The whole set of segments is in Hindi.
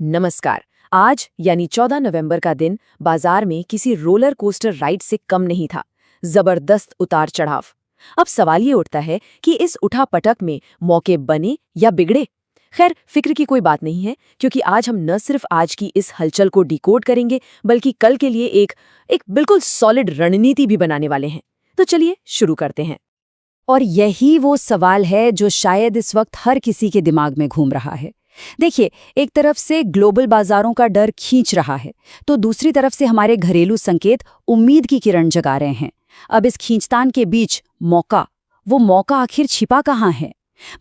नमस्कार। आज यानी 14 नवंबर का दिन बाजार में किसी रोलर कोस्टर राइड से कम नहीं था। जबरदस्त उतार चढ़ाव। अब सवाल ये उठता है कि इस उठापटक में मौके बने या बिगड़े। खैर, फिक्र की कोई बात नहीं है, क्योंकि आज हम न सिर्फ आज की इस हलचल को डिकोड करेंगे, बल्कि कल के लिए एक बिल्कुल सॉलिड रणनीति भी बनाने वाले हैं। तो चलिए शुरू करते हैं। और यही वो सवाल है जो शायद इस वक्त हर किसी के दिमाग में घूम रहा है। देखिए, एक तरफ से ग्लोबल बाजारों का डर खींच रहा है, तो दूसरी तरफ से हमारे घरेलू संकेत उम्मीद की किरण जगा रहे हैं। अब इस खींचतान के बीच वो मौका आखिर छिपा कहाँ है?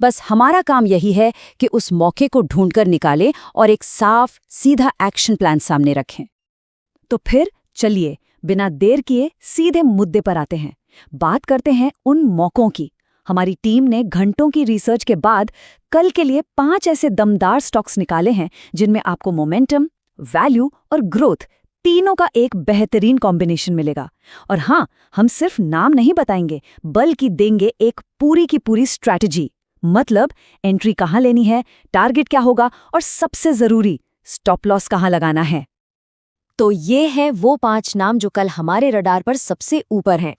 बस हमारा काम यही है कि उस मौके को ढूंढकर निकालें और एक साफ, सीधा एक्शन प्लान सामने रखें। तो फिर चलिए, बिना देर किए सीधे मुद्दे पर आते हैं। बात करते हैं उन मौकों की। हमारी टीम ने घंटों की रिसर्च के बाद कल के लिए 5 ऐसे दमदार स्टॉक्स निकाले हैं जिनमें आपको मोमेंटम, वैल्यू और ग्रोथ तीनों का एक बेहतरीन कॉम्बिनेशन मिलेगा। और हाँ, हम सिर्फ नाम नहीं बताएंगे, बल्कि देंगे एक पूरी की पूरी स्ट्रैटेजी। मतलब एंट्री कहाँ लेनी है, टारगेट क्या होगा और सबसे जरूरी स्टॉप लॉस कहाँ लगाना है। तो ये है वो 5 नाम जो कल हमारे रडार पर सबसे ऊपर हैं।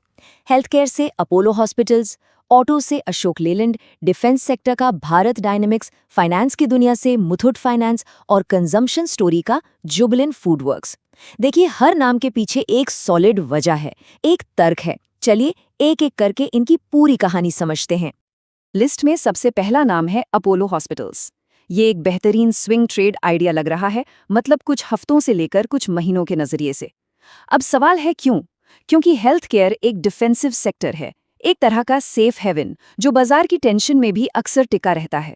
हेल्थ केयर से अपोलो हॉस्पिटल्स, ऑटो से अशोक लेलैंड, डिफेंस सेक्टर का भारत डायनेमिक्स, फाइनेंस की दुनिया से मुथूट फाइनेंस और कंजम्पशन स्टोरी का जुबिलेंट फूडवर्क्स। देखिए, हर नाम के पीछे एक सॉलिड वजह है, एक तर्क है। चलिए एक एक करके इनकी पूरी कहानी समझते हैं। लिस्ट में सबसे पहला नाम है अपोलो हॉस्पिटल्स। ये एक बेहतरीन स्विंग ट्रेड आइडिया लग रहा है, मतलब कुछ हफ्तों से लेकर कुछ महीनों के नजरिए से। अब सवाल है क्यों? क्योंकि हेल्थ केयर एक डिफेंसिव सेक्टर है, एक तरह का सेफ हेवन जो बाजार की टेंशन में भी अक्सर टिका रहता है।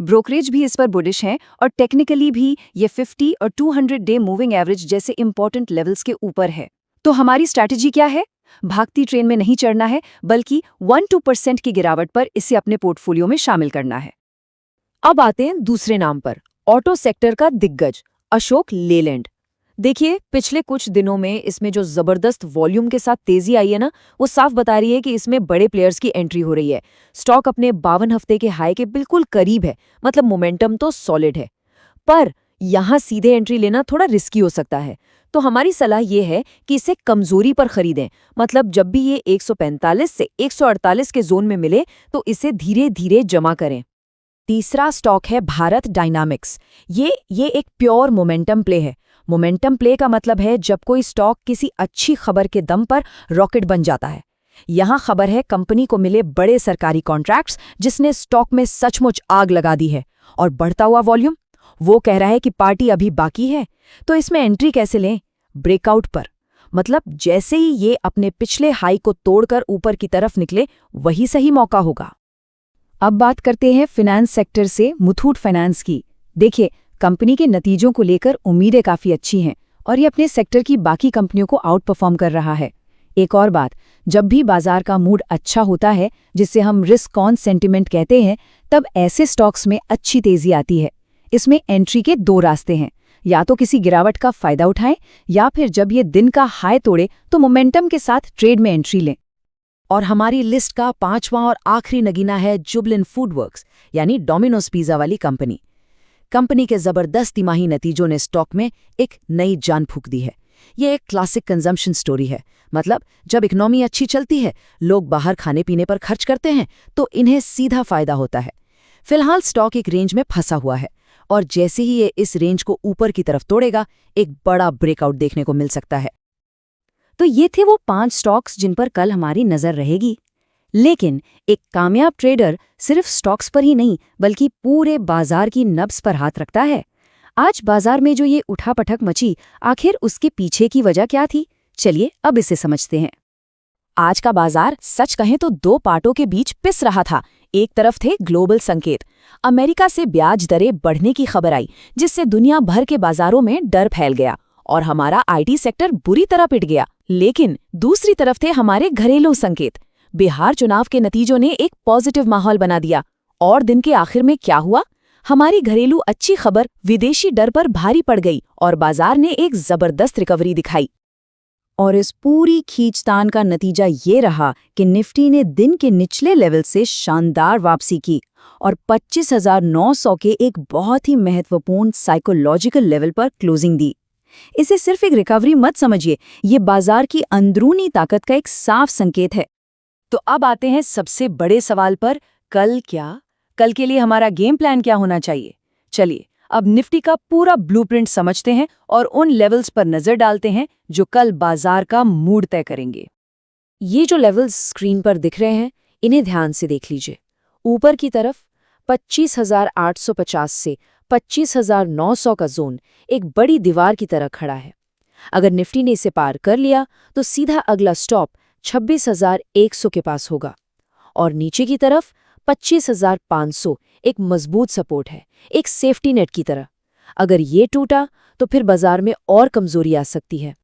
ब्रोकरेज भी इस पर बुलिश हैं और टेक्निकली भी ये 50 और 200 डे मूविंग एवरेज जैसे इंपॉर्टेंट लेवल्स के ऊपर है। तो हमारी स्ट्रैटेजी क्या है? भागती ट्रेन में नहीं चढ़ना है, बल्कि 1-2% की गिरावट पर इसे अपने पोर्टफोलियो में शामिल करना है। अब आते हैं दूसरे नाम पर, ऑटो सेक्टर का दिग्गज अशोक लेलैंड। देखिए, पिछले कुछ दिनों में इसमें जो जबरदस्त वॉल्यूम के साथ तेजी आई है ना, वो साफ बता रही है कि इसमें बड़े प्लेयर्स की एंट्री हो रही है। स्टॉक अपने 52 हफ्ते के हाई के बिल्कुल करीब है, मतलब मोमेंटम तो सॉलिड है। पर यहां सीधे एंट्री लेना थोड़ा रिस्की हो सकता है, तो हमारी सलाह ये है कि इसे कमजोरी पर खरीदें। मतलब जब भी ये 145 से 148 के जोन में मिले तो इसे धीरे धीरे जमा करें। तीसरा स्टॉक है भारत डायनामिक्स। ये एक प्योर मोमेंटम प्ले है। मोमेंटम प्ले का मतलब है जब कोई स्टॉक किसी अच्छी खबर के दम पर रॉकेट बन जाता है। यहाँ खबर है कंपनी को मिले बड़े सरकारी कॉन्ट्रैक्ट्स जिसने स्टॉक में सचमुच आग लगा दी है, और बढ़ता हुआ वॉल्यूम वो कह रहा है कि पार्टी अभी बाकी है। तो इसमें एंट्री कैसे लें? ब्रेकआउट पर, मतलब जैसे ही ये अपने पिछले हाई को तोड़कर ऊपर की तरफ निकले, वही सही मौका होगा। अब बात करते हैं फाइनेंस सेक्टर से मुथूट फाइनेंस की। देखिए, कंपनी के नतीजों को लेकर उम्मीदें काफ़ी अच्छी हैं और ये अपने सेक्टर की बाकी कंपनियों को आउट परफॉर्म कर रहा है। एक और बात, जब भी बाजार का मूड अच्छा होता है, जिसे हम रिस्क ऑन सेंटिमेंट कहते हैं, तब ऐसे स्टॉक्स में अच्छी तेजी आती है। इसमें एंट्री के 2 रास्ते हैं, या तो किसी गिरावट का फायदा उठाएं, या फिर जब ये दिन का हाई तोड़े तो मोमेंटम के साथ ट्रेड में एंट्री लें। और हमारी लिस्ट का 5वां और आखिरी नगीना है जुबिलेंट फूडवर्क्स, यानी डोमिनोज पिज्जा वाली कंपनी। कंपनी के जबरदस्त तिमाही नतीजों ने स्टॉक में एक नई जान फूंक दी है। ये एक क्लासिक कंजम्पशन स्टोरी है। मतलब जब इकोनॉमी अच्छी चलती है, लोग बाहर खाने पीने पर खर्च करते हैं, तो इन्हें सीधा फायदा होता है। फिलहाल स्टॉक एक रेंज में फंसा हुआ है, और जैसे ही ये इस रेंज को ऊपर की तरफ तोड़ेगा, एक बड़ा ब्रेकआउट देखने को मिल सकता है। तो ये थे वो 5 स्टॉक्स जिन पर कल हमारी नजर रहेगी। लेकिन एक कामयाब ट्रेडर सिर्फ स्टॉक्स पर ही नहीं, बल्कि पूरे बाजार की नब्ज पर हाथ रखता है। आज बाजार में जो ये उठापटक मची, आखिर उसके पीछे की वजह क्या थी? चलिए अब इसे समझते हैं। आज का बाजार सच कहें तो 2 पार्टों के बीच पिस रहा था। एक तरफ थे ग्लोबल संकेत। अमेरिका से ब्याज दरें बढ़ने की खबर आई, जिससे दुनिया भर के बाजारों में डर फैल गया और हमारा आईटी सेक्टर बुरी तरह पिट गया। लेकिन दूसरी तरफ थे हमारे घरेलू संकेत। बिहार चुनाव के नतीजों ने एक पॉजिटिव माहौल बना दिया, और दिन के आखिर में क्या हुआ? हमारी घरेलू अच्छी खबर विदेशी डर पर भारी पड़ गई और बाजार ने एक जबरदस्त रिकवरी दिखाई। और इस पूरी खींचतान का नतीजा ये रहा कि निफ्टी ने दिन के निचले लेवल से शानदार वापसी की और 25,900 के एक बहुत ही महत्वपूर्ण साइकोलॉजिकल लेवल पर क्लोजिंग दी। इसे सिर्फ एक रिकवरी मत समझिए, ये बाजार की अंदरूनी ताकत का एक साफ संकेत है। तो अब आते हैं सबसे बड़े सवाल पर, कल क्या? कल के लिए हमारा गेम प्लान क्या होना चाहिए? चलिए अब निफ्टी का पूरा ब्लूप्रिंट समझते हैं और उन लेवल्स पर नजर डालते हैं जो कल बाजार का मूड तय करेंगे। ये जो लेवल्स स्क्रीन पर दिख रहे हैं, इन्हें ध्यान से देख लीजिए। ऊपर की तरफ 25,850 से 25,900 का जोन एक बड़ी दीवार की तरह खड़ा है। अगर निफ्टी ने इसे पार कर लिया तो सीधा अगला स्टॉप 26,100 के पास होगा और नीचे की तरफ 25,500 एक मजबूत सपोर्ट है, एक सेफ्टी नेट की तरह। अगर ये टूटा तो फिर बाजार में और कमजोरी आ सकती है।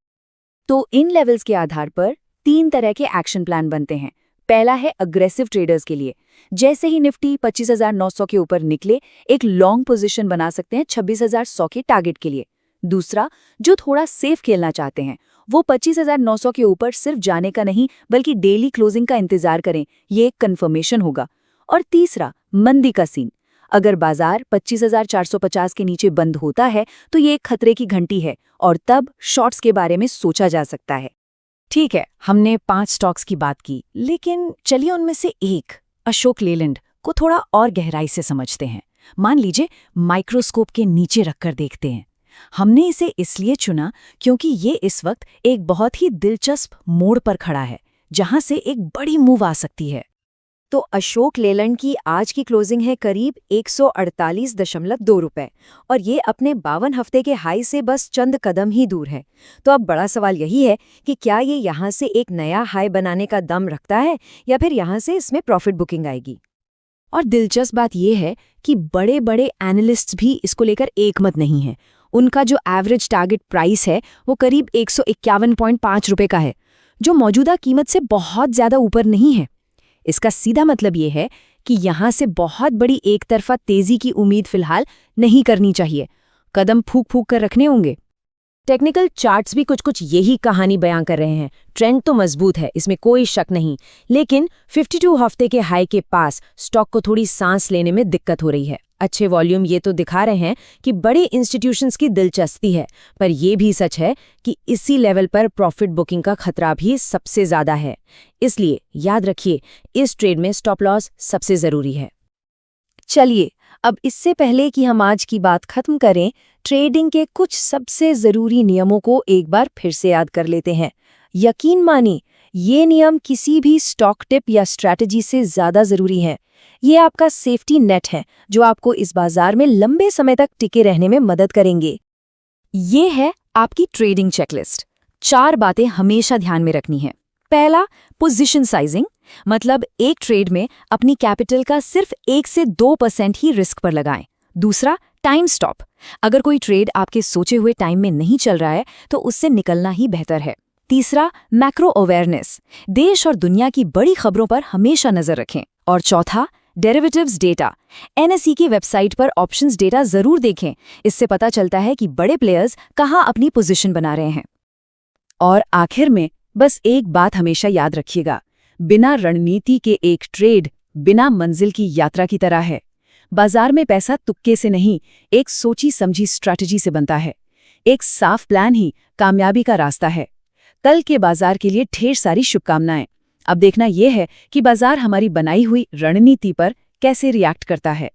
तो इन लेवल्स के आधार पर 3 तरह के एक्शन प्लान बनते हैं। पहला है अग्रेसिव ट्रेडर्स के लिए, जैसे ही निफ्टी 25,900 के ऊपर निकले एक लॉन्ग पोजीशन बना सकते हैं 26,100 के टारगेट के लिए। दूसरा, जो थोड़ा सेफ खेलना चाहते हैं, वो 25,900 के ऊपर सिर्फ जाने का नहीं बल्कि डेली क्लोजिंग का इंतजार करें, ये एक कन्फर्मेशन होगा। और तीसरा, मंदी का सीन। अगर बाजार 25,450 के नीचे बंद होता है तो ये एक खतरे की घंटी है और तब शॉर्ट्स के बारे में सोचा जा सकता है। ठीक है, हमने 5 स्टॉक्स की बात की, लेकिन चलिए उनमें से एक, अशोक लेलैंड, को थोड़ा और गहराई से समझते हैं। मान लीजिए माइक्रोस्कोप के नीचे रखकर देखते हैं। हमने इसे इसलिए चुना क्योंकि ये इस वक्त एक बहुत ही दिलचस्प मोड़ पर खड़ा है, जहां से एक बड़ी मूव आ सकती है। तो अशोक लेलैंड की आज की क्लोजिंग है करीब 148.2 रुपए और ये अपने 52 हफ्ते के हाई से बस चंद कदम ही दूर है। तो अब बड़ा सवाल यही है कि क्या ये यहाँ से एक नया हाई बनाने का दम रखता है या फिर यहाँ से इसमें प्रॉफिट बुकिंग आएगी। और दिलचस्प बात यह है कि बड़े बड़े एनालिस्ट्स भी इसको लेकर एकमत नहीं हैं। उनका जो एवरेज टारगेट प्राइस है वो करीब 151.5 रुपए का है, जो मौजूदा कीमत से बहुत ज़्यादा ऊपर नहीं है। इसका सीधा मतलब ये है कि यहाँ से बहुत बड़ी एक तरफा तेजी की उम्मीद फिलहाल नहीं करनी चाहिए, कदम फूक फूक कर रखने होंगे। टेक्निकल चार्ट्स भी कुछ यही कहानी बयां कर रहे हैं। ट्रेंड तो मजबूत है, इसमें कोई शक नहीं, लेकिन 52 हफ्ते के हाई के पास स्टॉक को थोड़ी सांस लेने में दिक्कत हो रही है। अच्छे वॉल्यूम ये तो दिखा रहे हैं कि बड़े इंस्टीट्यूशंस की दिलचस्पी है, पर यह भी सच है कि इसी लेवल पर प्रॉफिट बुकिंग का खतरा भी सबसे ज्यादा है। इसलिए याद रखिए, इस ट्रेड में स्टॉप लॉस सबसे जरूरी है। चलिए अब इससे पहले कि हम आज की बात खत्म करें, ट्रेडिंग के कुछ सबसे जरूरी नियमों को एक बार फिर से याद कर लेते हैं। यकीन मानिए, ये नियम किसी भी स्टॉक टिप या स्ट्रैटेजी से ज्यादा जरूरी हैं। ये आपका सेफ्टी नेट है जो आपको इस बाजार में लंबे समय तक टिके रहने में मदद करेंगे। ये है आपकी ट्रेडिंग चेकलिस्ट। 4 बातें हमेशा ध्यान में रखनी है। पहला, पोजीशन साइजिंग, मतलब एक ट्रेड में अपनी कैपिटल का सिर्फ 1 से 2% ही रिस्क पर लगाएं। दूसरा, टाइम स्टॉप, अगर कोई ट्रेड आपके सोचे हुए टाइम में नहीं चल रहा है तो उससे निकलना ही बेहतर है। तीसरा, मैक्रो अवेयरनेस, देश और दुनिया की बड़ी खबरों पर हमेशा नजर रखें। और चौथा, डेरिवेटिव्स डेटा, एनएसई की वेबसाइट पर ऑप्शंस डेटा जरूर देखें, इससे पता चलता है कि बड़े प्लेयर्स कहाँ अपनी पोजीशन बना रहे हैं। और आखिर में बस एक बात हमेशा याद रखिएगा, बिना रणनीति के एक ट्रेड बिना मंजिल की यात्रा की तरह है। बाजार में पैसा तुक्के से नहीं, एक सोची समझी स्ट्रैटेजी से बनता है। एक साफ प्लान ही कामयाबी का रास्ता है। कल के बाजार के लिए ढेर सारी शुभकामनाएं। अब देखना यह है कि बाजार हमारी बनाई हुई रणनीति पर कैसे रिएक्ट करता है।